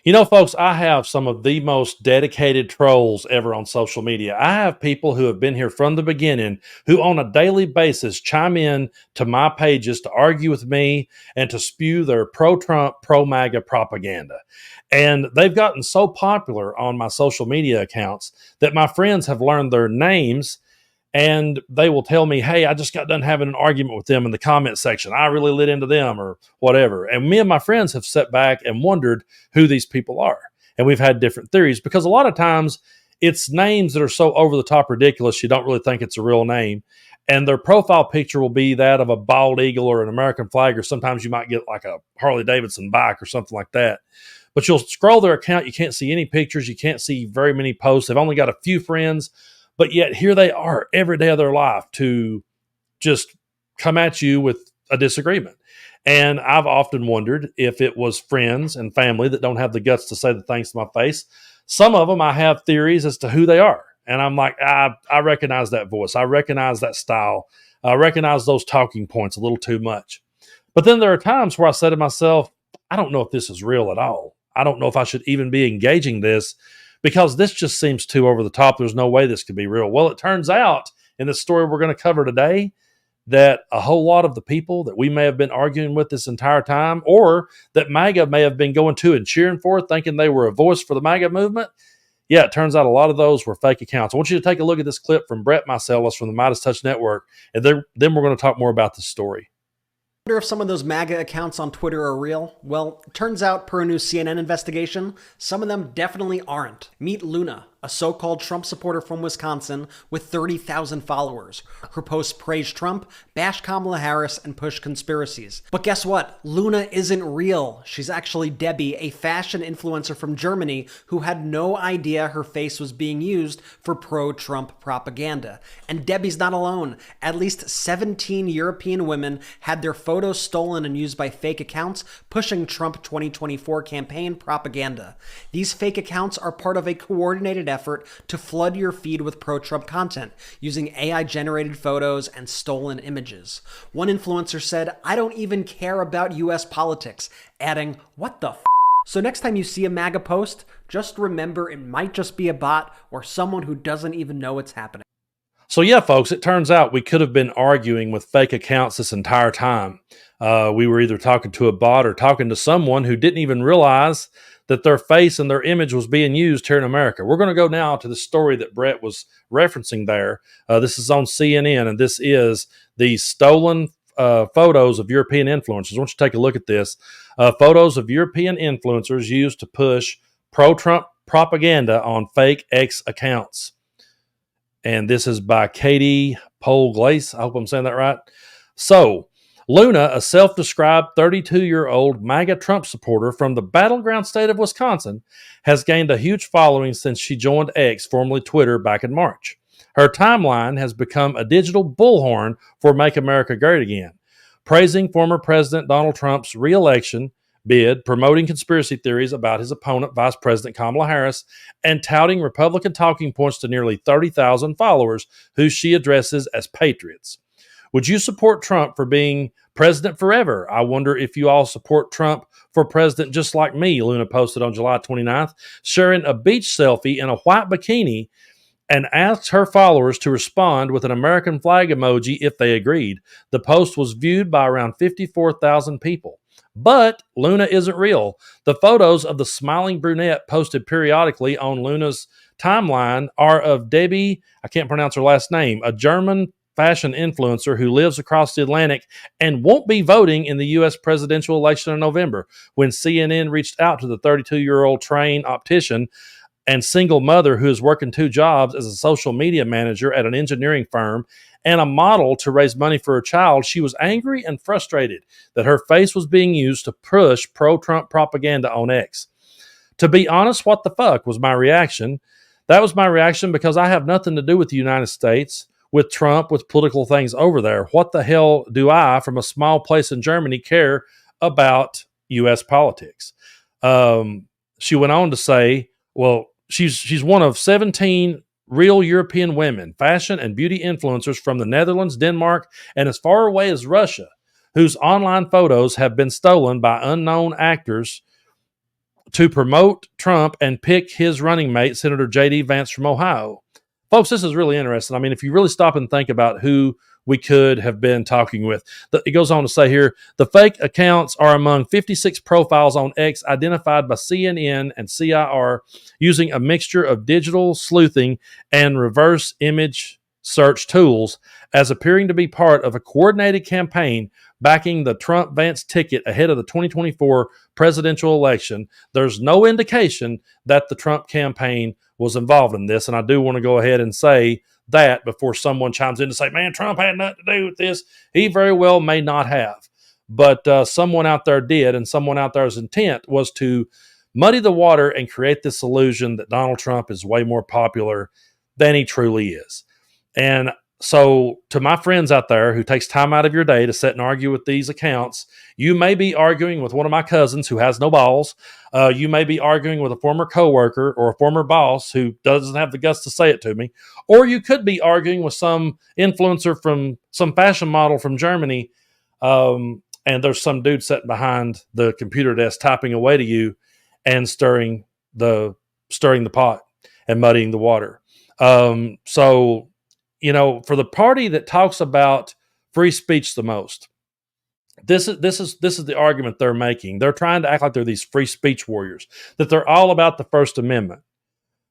You know, folks, I have some of the most dedicated trolls ever on social media. I have people who have been here from the beginning who, on a daily basis, chime in to my pages to argue with me and to spew their pro Trump, pro MAGA propaganda. And they've gotten so popular on my social media accounts that my friends have learned their names and they will tell me, hey, I just got done having an argument with them in the comment section. I really lit into them or whatever. And me and my friends have sat back and wondered who these people are. And we've had different theories because a lot of times it's names that are so over the top ridiculous, you don't really think it's a real name. And their profile picture will be that of a bald eagle or an American flag, or sometimes you might get like a Harley Davidson bike or something like that. But you'll scroll their account, you can't see any pictures, you can't see very many posts. They've only got a few friends, but yet here they are every day of their life to just come at you with a disagreement. And I've often wondered if it was friends and family that don't have the guts to say the things to my face. Some of them, I have theories as to who they are. And I'm like, I recognize that voice. I recognize that style. I recognize those talking points a little too much. But then there are times where I say to myself, I don't know if this is real at all. I don't know if I should even be engaging this because this just seems too over the top. There's no way this could be real. Well, it turns out in the story we're going to cover today that a whole lot of the people that we may have been arguing with this entire time, or that MAGA may have been going to and cheering for, thinking they were a voice for the MAGA movement, yeah, it turns out a lot of those were fake accounts. I want you to take a look at this clip from Brett Meiselas from the Midas Touch Network, and then we're going to talk more about the story. Wonder if some of those MAGA accounts on Twitter are real? Well, turns out per a new CNN investigation, some of them definitely aren't. Meet Luna, a so-called Trump supporter from Wisconsin with 30,000 followers. Her posts praise Trump, bash Kamala Harris, and push conspiracies. But guess what? Luna isn't real. She's actually Debbie, a fashion influencer from Germany who had no idea her face was being used for pro-Trump propaganda. And Debbie's not alone. At least 17 European women had their photos stolen and used by fake accounts pushing Trump 2024 campaign propaganda. These fake accounts are part of a coordinated effort to flood your feed with pro-Trump content using AI-generated photos and stolen images. One influencer said, "I don't even care about US politics," adding, "What the f?" So next time you see a MAGA post, just remember it might just be a bot or someone who doesn't even know it's happening. So yeah, folks, it turns out we could have been arguing with fake accounts this entire time. We were either talking to a bot or talking to someone who didn't even realize that their face and their image was being used here in America. We're going to go now to the story that Brett was referencing there. This is on CNN, and this is the stolen photos of European influencers. I want you to take a look at this. Photos of European influencers used to push pro-Trump propaganda on fake X accounts. And this is by Katie Pole-Glace. I hope I'm saying that right. So, Luna, a self-described 32-year-old MAGA Trump supporter from the battleground state of Wisconsin, has gained a huge following since she joined X, formerly Twitter, back in March. Her timeline has become a digital bullhorn for Make America Great Again, praising former President Donald Trump's re-election bid, promoting conspiracy theories about his opponent, Vice President Kamala Harris, and touting Republican talking points to nearly 30,000 followers who she addresses as patriots. Would you support Trump for being president forever? I wonder if you all support Trump for president just like me, Luna posted on July 29th, sharing a beach selfie in a white bikini and asked her followers to respond with an American flag emoji if they agreed. The post was viewed by around 54,000 people. But Luna isn't real. The photos of the smiling brunette posted periodically on Luna's timeline are of Debbie, I can't pronounce her last name, a German fashion influencer who lives across the Atlantic and won't be voting in the U.S. presidential election in November. When CNN reached out to the 32-year-old trained optician and single mother who is working two jobs as a social media manager at an engineering firm and a model to raise money for her child, she was angry and frustrated that her face was being used to push pro-Trump propaganda on X. To be honest, what the fuck was my reaction? That was my reaction because I have nothing to do with the United States, with Trump, with political things over there. What the hell do I, from a small place in Germany, care about U.S. politics? She went on to say, well, she's one of 17 real European women, fashion and beauty influencers from the Netherlands, Denmark, and as far away as Russia, whose online photos have been stolen by unknown actors to promote Trump and pick his running mate, Senator J.D. Vance from Ohio. Folks, this is really interesting. I mean, if you really stop and think about who we could have been talking with, it goes on to say here, the fake accounts are among 56 profiles on X identified by CNN and CIR using a mixture of digital sleuthing and reverse image search tools as appearing to be part of a coordinated campaign backing the Trump Vance ticket ahead of the 2024 presidential election. There's no indication that the Trump campaign was involved in this. And I do want to go ahead and say that before someone chimes in to say, man, Trump had nothing to do with this. He very well may not have. But someone out there did, and someone out there's intent was to muddy the water and create this illusion that Donald Trump is way more popular than he truly is. And so to my friends out there who takes time out of your day to sit and argue with these accounts, you may be arguing with one of my cousins who has no balls. You may be arguing with a former coworker or a former boss who doesn't have the guts to say it to me. Or you could be arguing with some influencer from some fashion model from Germany. And there's some dude sitting behind the computer desk typing away to you and stirring the pot and muddying the water. So for the party that talks about free speech the most, this is the argument they're making. They're trying to act like they're these free speech warriors, that they're all about the First Amendment.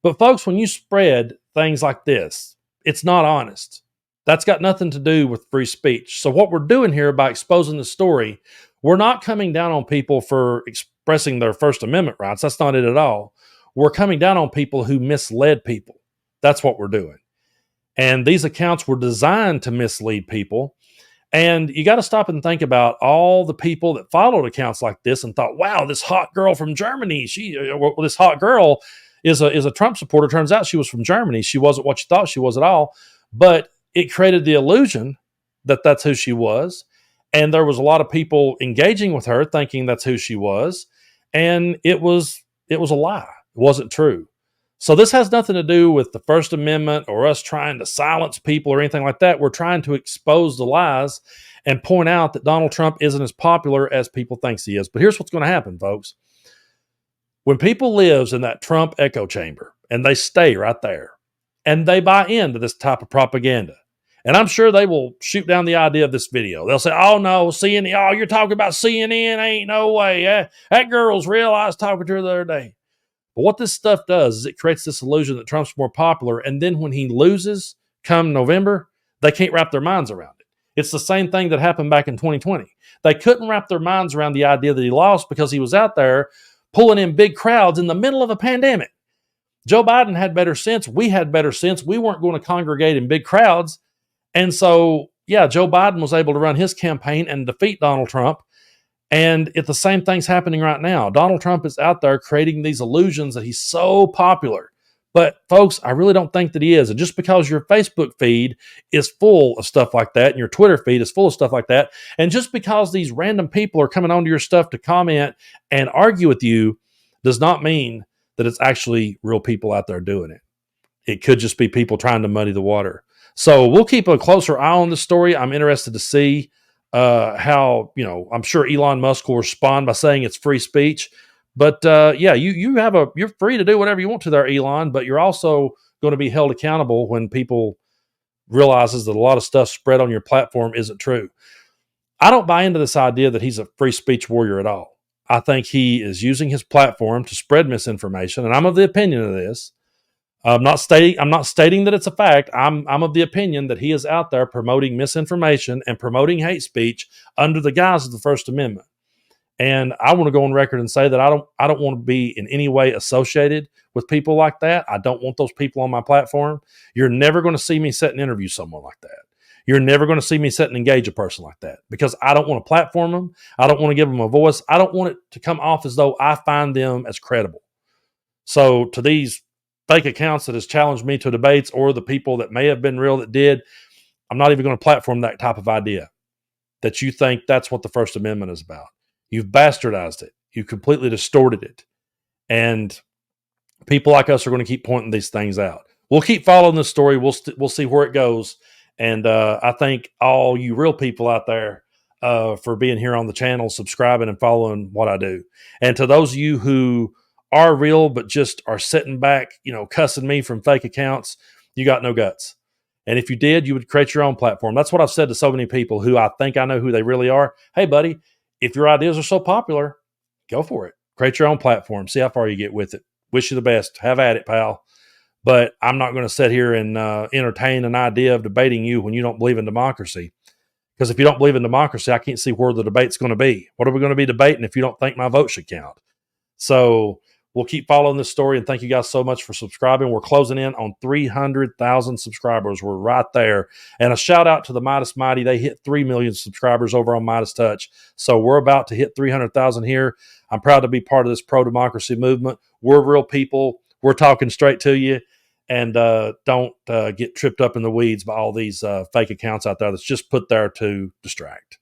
But folks, when you spread things like this, it's not honest. That's got nothing to do with free speech. So what we're doing here by exposing the story, we're not coming down on people for expressing their First Amendment rights. That's not it at all. We're coming down on people who misled people. That's what we're doing. And these accounts were designed to mislead people. And you got to stop and think about all the people that followed accounts like this and thought, wow, this hot girl from Germany, this hot girl is a Trump supporter. Turns out she was from Germany. She wasn't what you thought she was at all. But it created the illusion that that's who she was. And there was a lot of people engaging with her thinking that's who she was. And it was a lie. It wasn't true. So this has nothing to do with the First Amendment or us trying to silence people or anything like that. We're trying to expose the lies and point out that Donald Trump isn't as popular as people think he is. But here's what's going to happen, folks. When people live in that Trump echo chamber and they stay right there and they buy into this type of propaganda, and I'm sure they will shoot down the idea of this video. They'll say, oh, no, CNN, oh, you're talking about CNN? Ain't no way. That girl's real. I was talking to her the other day. But what this stuff does is it creates this illusion that Trump's more popular. And then when he loses come November, they can't wrap their minds around it. It's the same thing that happened back in 2020. They couldn't wrap their minds around the idea that he lost because he was out there pulling in big crowds in the middle of a pandemic. Joe Biden had better sense. We had better sense. We weren't going to congregate in big crowds. And so, yeah, Joe Biden was able to run his campaign and defeat Donald Trump. And the same thing's happening right now. Donald Trump is out there creating these illusions that he's so popular. But folks, I really don't think that he is. And just because your Facebook feed is full of stuff like that and your Twitter feed is full of stuff like that, and just because these random people are coming onto your stuff to comment and argue with you does not mean that it's actually real people out there doing it. It could just be people trying to muddy the water. So we'll keep a closer eye on this story. I'm interested to see how, I'm sure Elon Musk will respond by saying it's free speech. But you're free to do whatever you want to there, Elon, but you're also going to be held accountable when people realizes that a lot of stuff spread on your platform isn't true. I don't buy into this idea that he's a free speech warrior at all. I think he is using his platform to spread misinformation, and I'm of the opinion of this. I'm not stating that it's a fact. I'm of the opinion that he is out there promoting misinformation and promoting hate speech under the guise of the First Amendment. And I want to go on record and say that I don't want to be in any way associated with people like that. I don't want those people on my platform. You're never going to see me sit and interview someone like that. You're never going to see me sit and engage a person like that because I don't want to platform them. I don't want to give them a voice. I don't want it to come off as though I find them as credible. So to these fake accounts that has challenged me to debates or the people that may have been real that did, I'm not even going to platform that type of idea that you think that's what the First Amendment is about. You've bastardized it. You completely distorted it. And people like us are going to keep pointing these things out. We'll keep following this story. We'll see where it goes. And I thank all you real people out there for being here on the channel, subscribing and following what I do. And to those of you who are real, but just are sitting back, cussing me from fake accounts, you got no guts. And if you did, you would create your own platform. That's what I've said to so many people who I think I know who they really are. Hey, buddy, if your ideas are so popular, go for it. Create your own platform. See how far you get with it. Wish you the best. Have at it, pal. But I'm not going to sit here and entertain an idea of debating you when you don't believe in democracy. Because if you don't believe in democracy, I can't see where the debate's going to be. What are we going to be debating if you don't think my vote should count? So we'll keep following this story, and thank you guys so much for subscribing. We're closing in on 300,000 subscribers. We're right there. And a shout out to the Midas Mighty. They hit 3 million subscribers over on Midas Touch. So we're about to hit 300,000 here. I'm proud to be part of this pro-democracy movement. We're real people. We're talking straight to you. And don't get tripped up in the weeds by all these fake accounts out there that's just put there to distract.